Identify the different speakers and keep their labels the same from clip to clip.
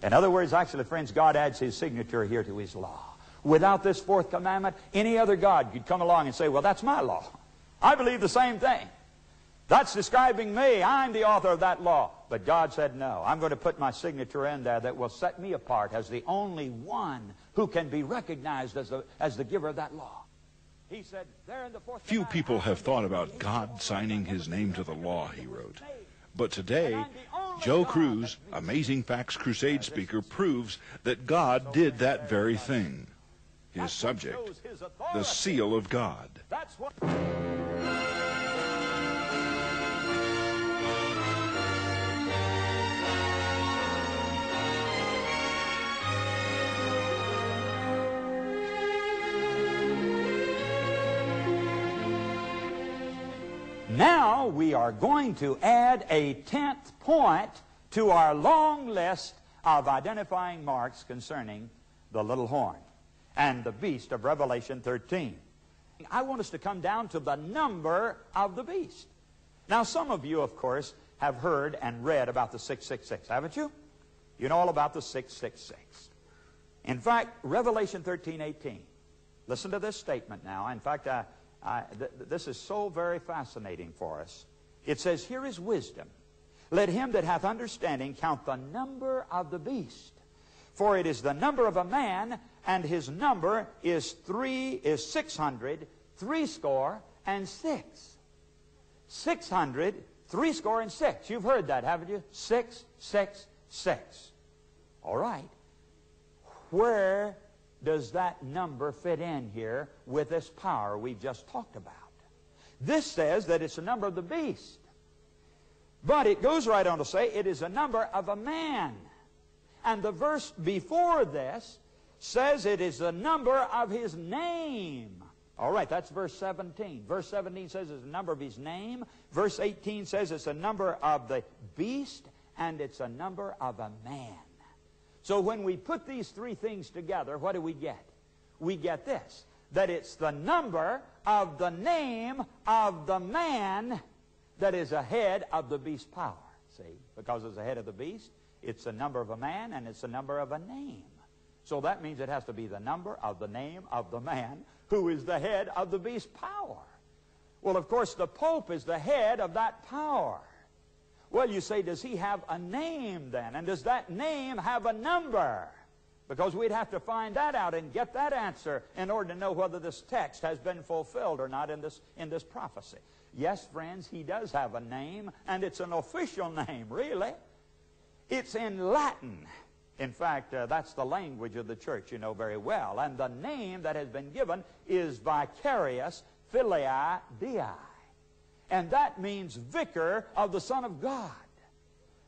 Speaker 1: In other words, actually, friends, God adds His signature here to His law. Without this fourth commandment, any other God could come along and say, well, that's my law. I believe the same thing. That's describing me. I'm the author of that law. But God said, no, I'm going to put my signature in there that will set me apart as the only one who can be recognized as the giver of that law. He said, there in the fourth
Speaker 2: Few people have thought about God signing His name to the law, he wrote. But today, Joe Cruz, Amazing Facts Crusade speaker, proves that God did that very thing. His subject, the seal of God.
Speaker 1: That's what... Now we are going to add a 10th point to our long list of identifying marks concerning the little horn and the beast of Revelation 13. I want us to come down to the number of the beast. Now some of you, of course, have heard and read about the 666, haven't you? You know all about the 666. In fact, Revelation 13:18. Listen to this statement now. In fact, this is so very fascinating for us. It says, here is wisdom. Let him that hath understanding count the number of the beast. For it is the number of a man, and his number is 600, 6. 600, 6. You've heard that, haven't you? 666. All right. Where does that number fit in here with this power we've just talked about? This says that it's the number of the beast. But it goes right on to say it is a number of a man. And the verse before this says it is the number of his name. All right, that's verse 17. Verse 17 says it's the number of his name. Verse 18 says it's a number of the beast, and it's a number of a man. So when we put these three things together, what do we get? We get this, that it's the number of the name of the man that is ahead of the beast's power. See, because it's ahead of the beast, it's the number of a man and it's the number of a name. So that means it has to be the number of the name of the man who is the head of the beast's power. Well, of course, the Pope is the head of that power. Well, you say, does he have a name then? And does that name have a number? Because we'd have to find that out and get that answer in order to know whether this text has been fulfilled or not in this prophecy. Yes, friends, he does have a name, and it's an official name, really. It's in Latin. In fact, that's the language of the church, you know very well. And the name that has been given is Vicarius Filii Dei. And that means vicar of the Son of God.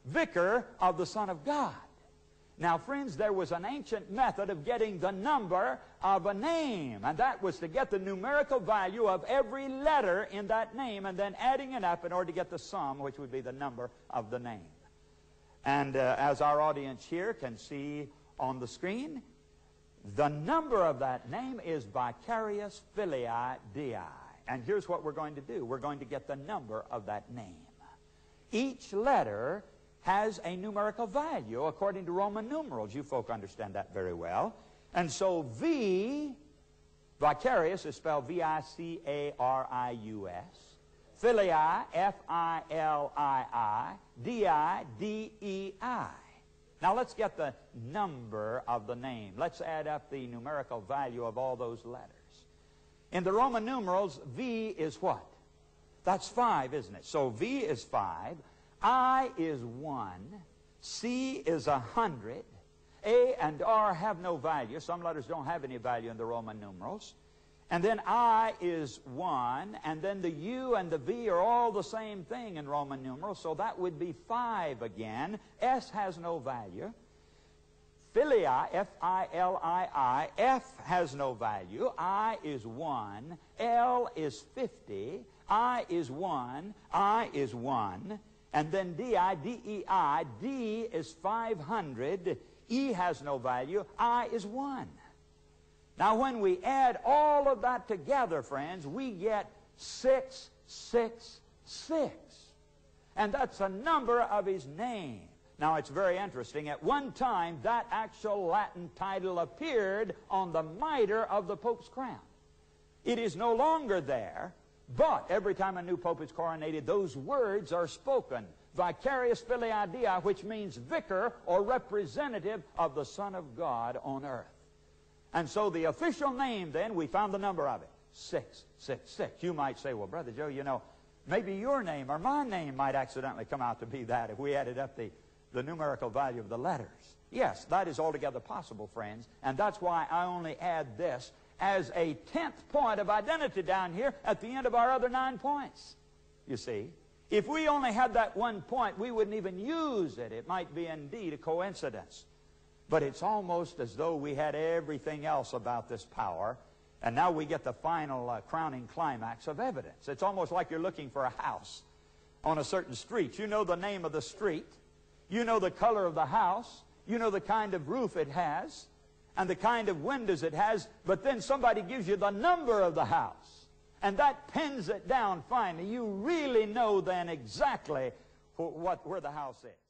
Speaker 1: Vicar of the Son of God. Now, friends, there was an ancient method of getting the number of a name, and that was to get the numerical value of every letter in that name and then adding it up in order to get the sum, which would be the number of the name. And as our audience here can see on the screen, the number of that name is Vicarius Filii Dei. And here's what we're going to do. We're going to get the number of that name. Each letter has a numerical value according to Roman numerals. You folk understand that very well. And so Vicarius is spelled V-I-C-A-R-I-U-S. Filii, F-I-L-I-I. Dei, D-E-I. Now let's get the number of the name. Let's add up the numerical value of all those letters. In the Roman numerals, V is what? That's 5, isn't it? So V is 5. I is 1. C is 100. A and R have no value. Some letters don't have any value in the Roman numerals. And then I is 1. And then the U and the V are all the same thing in Roman numerals. So that would be 5 again. S has no value. Filii, F-I-L-I-I, F has no value. I is 1. L is 50. I is 1. I is 1. And then D-I, D-E-I, D is 500. E has no value. I is 1. Now when we add all of that together, friends, we get 666. And that's a number of his name. Now, it's very interesting. At one time, that actual Latin title appeared on the mitre of the Pope's crown. It is no longer there, but every time a new Pope is coronated, those words are spoken. Vicarious Filii Dei, which means vicar or representative of the Son of God on earth. And so the official name then, we found the number of it, 666. You might say, well, Brother Joe, you know, maybe your name or my name might accidentally come out to be that if we added up the numerical value of the letters. Yes, that is altogether possible, friends, and that's why I only add this as a 10th point of identity down here at the end of our other 9 points. You see, if we only had that one point, we wouldn't even use it. It might be indeed a coincidence. But it's almost as though we had everything else about this power, and now we get the final crowning climax of evidence. It's almost like you're looking for a house on a certain street. You know the name of the street. You know the color of the house. You know the kind of roof it has and the kind of windows it has, but then somebody gives you the number of the house, and that pins it down finally. You really know then exactly where the house is.